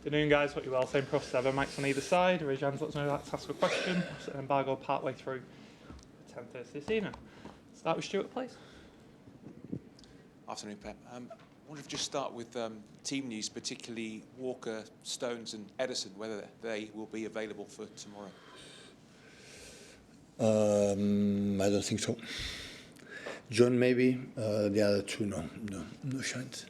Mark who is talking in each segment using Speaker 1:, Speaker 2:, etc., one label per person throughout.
Speaker 1: Afternoon, guys. Hope you're well. Same process ever. Mics on either side. Raise your hands. Let us know you'd like to ask a question. Set an embargo partway through 10:30 this evening. Start with Stuart, please.
Speaker 2: Afternoon, Pep. I wonder if we just start with team news, particularly Walker, Stones and Edison, whether they will be available for tomorrow.
Speaker 3: I don't think so. John maybe, the other two no chance.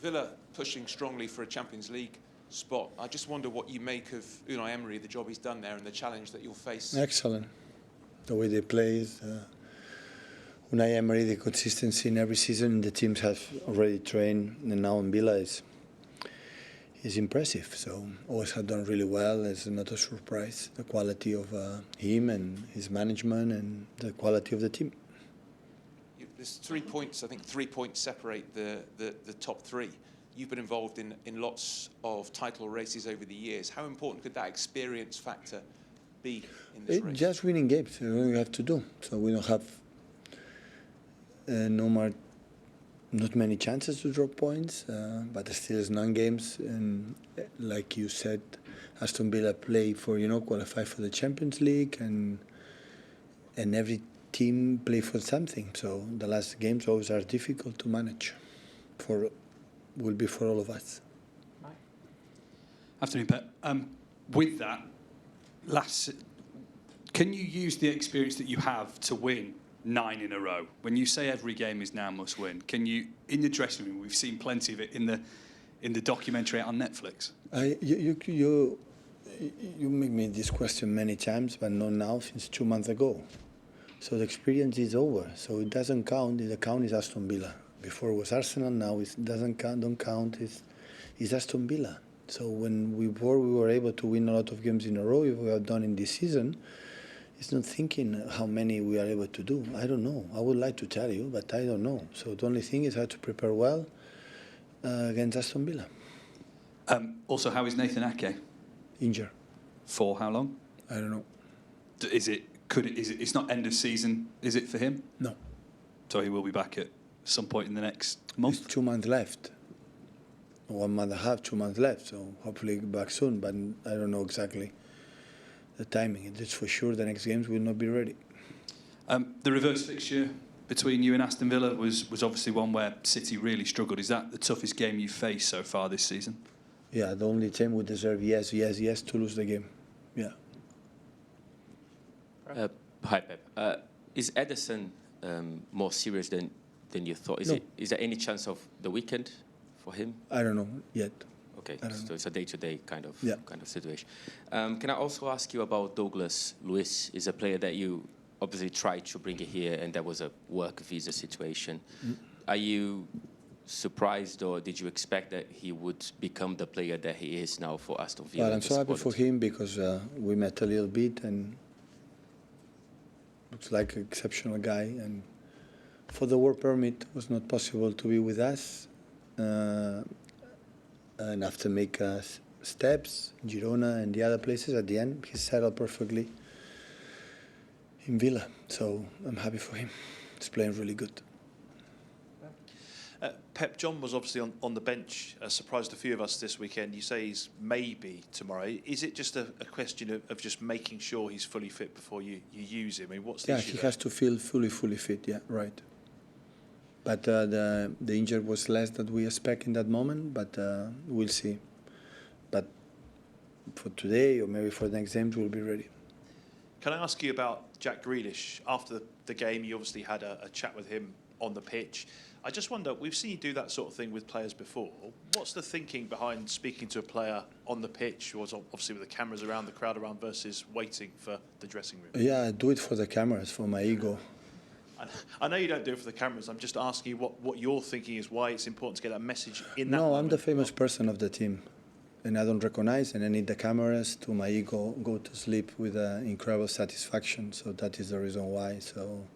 Speaker 2: Villa pushing strongly for a Champions League spot. I just wonder what you make of Unai Emery, the job he's done there, and the challenge that you'll face.
Speaker 3: Excellent. The way they play is Unai Emery, the consistency in every season. The teams have already trained, and now in Villa is impressive. So always have done really well. It's not a surprise. The quality of him and his management and the quality of the team.
Speaker 2: There's 3 points. I think 3 points separate the top three. You've been involved in lots of title races over the years. How important could that experience factor be in this race?
Speaker 3: Just winning games. That's all you have to do. So we don't have not many chances to drop points, but there still is 9 games. And like you said, Aston Villa play for qualify for the Champions League, and every team play for something. So the last games always are difficult to manage. Will be for all of us.
Speaker 1: Right.
Speaker 4: Afternoon, Pep. With that, can you use the experience that you have to win 9 in a row? When you say every game is now must win, can you, in the dressing room, we've seen plenty of it in the documentary on Netflix.
Speaker 3: You make me this question many times, but not now, since 2 months ago. So the experience is over. So it doesn't count. The count is Aston Villa. Before it was Arsenal, now it doesn't count. Don't count. It's Aston Villa. So when we were able to win a lot of games in a row, if we have done in this season, it's not thinking how many we are able to do. I don't know. I would like to tell you, but I don't know. So the only thing is how to prepare well against Aston Villa.
Speaker 4: Also, how is Nathan Ake?
Speaker 3: Injured.
Speaker 4: For how long?
Speaker 3: I don't know.
Speaker 4: It's not end of season, is it, for him?
Speaker 3: No.
Speaker 4: So he will be back at some point in the next month?
Speaker 3: It's 2 months left. 1 month and a half, 2 months left. So hopefully back soon, but I don't know exactly the timing. It's for sure the next games will not be ready.
Speaker 4: The reverse fixture between you and Aston Villa was obviously one where City really struggled. Is that the toughest game you've faced so far this season? Yeah,
Speaker 3: the only team would deserve yes to lose the game. Yeah.
Speaker 5: Hi, Pep. Is Edison more serious than you thought? Is there any chance of the weekend for him?
Speaker 3: I don't know yet.
Speaker 5: Okay, so it's a day-to-day kind of situation. Can I also ask you about Douglas Luiz? Is a player that you obviously tried to bring here, and there was a work visa situation. Are you surprised, or did you expect that he would become the player that he is now for Aston Villa?
Speaker 3: Well, I'm so happy for him because we met a little bit, and looks like an exceptional guy. And for the work permit, it was not possible to be with us. And after make steps, Girona and the other places, at the end, he settled perfectly in Villa. So I'm happy for him. He's playing really good.
Speaker 6: Pep, John was obviously on the bench, surprised a few of us this weekend. You say he's maybe tomorrow. Is it just a question of just making sure he's fully fit before you use him? I mean, what's the issue
Speaker 3: he
Speaker 6: there?
Speaker 3: has to feel fully fit, yeah, right. But the injury was less than we expect in that moment, but we'll see. But for today, or maybe for the next games, we'll be ready.
Speaker 6: Can I ask you about Jack Grealish? After the game, you obviously had a chat with him on the pitch. I just wonder, we've seen you do that sort of thing with players before. What's the thinking behind speaking to a player on the pitch, or obviously with the cameras around, the crowd around, versus waiting for the dressing room?
Speaker 3: Yeah, I do it for the cameras, for my ego.
Speaker 6: I know you don't do it for the cameras. I'm just asking you what your thinking is, why it's important to get that message in that moment.
Speaker 3: No, I'm the famous person of the team, and I don't recognize, and I need the cameras to my ego go to sleep with incredible satisfaction. So that is the reason why. So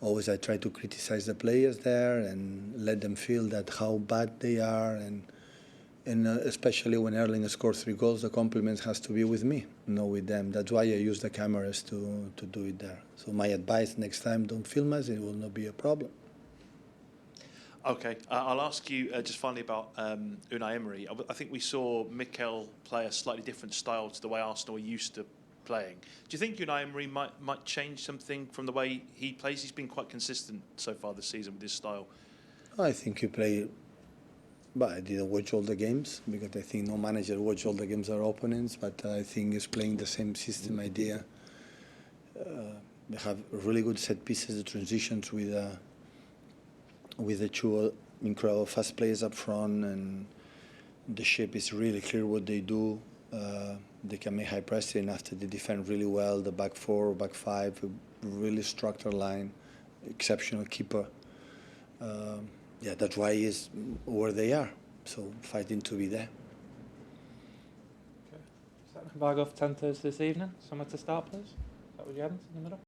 Speaker 3: always I try to criticize the players there and let them feel that how bad they are, and especially when Erling scores 3 goals, the compliments has to be with me, not with them. That's why I use the cameras to do it there. So my advice next time, don't film us, it will not be a problem.
Speaker 6: Okay, I'll ask you just finally about Unai Emery. I think we saw Mikel play a slightly different style to the way Arsenal are used to playing. Do you think Unai Emery might change something from the way he plays? He's been quite consistent so far this season with his style.
Speaker 3: I think he played, but I didn't watch all the games because I think no manager watch all the games of our opponents. But I think he's playing the same system idea. They have really good set pieces, the transitions with the two incredible fast players up front, and the shape is really clear what they do. They can make high pressing after they defend really well. The back four, back five, really structured line, exceptional keeper. Yeah, that's why he's where they are. So fighting to be there.
Speaker 1: Okay. Set an embargo for 10:30 this evening. Somewhere to start, please. That was Jens in the middle.